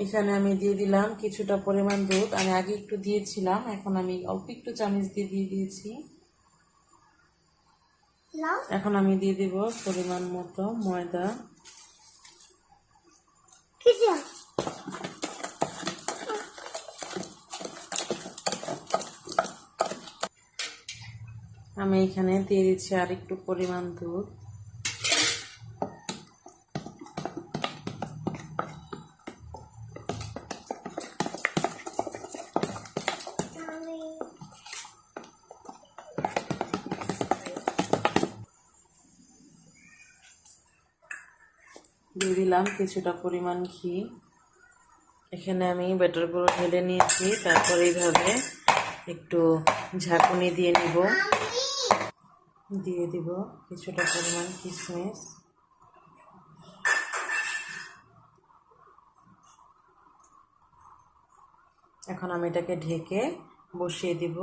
এখানে আমি দিয়ে দিলাম কিছুটা পরিমাণ দুধ। আমি আগে একটু দিয়েছিলাম, এখন আমি অল্প একটু চামচ দিয়ে দিয়েছি। এখন আমি দিয়ে দিব পরিমাণ মতো ময়দা। আমি এখানে দিয়ে দিচ্ছি আর একটু পরিমাণ দুধ। দিয়ে দিলাম কিছুটা পরিমাণ ঘি। এখানে আমি ব্যাটারগুলো ঢেলে নিয়েছি, তারপর এইভাবে একটু ঝাঁকুনি দিয়ে নিব। দিয়ে দিব কিছুটা পরিমাণ কিশমিশ। এখন আমি এটাকে ঢেকে বসিয়ে দিব।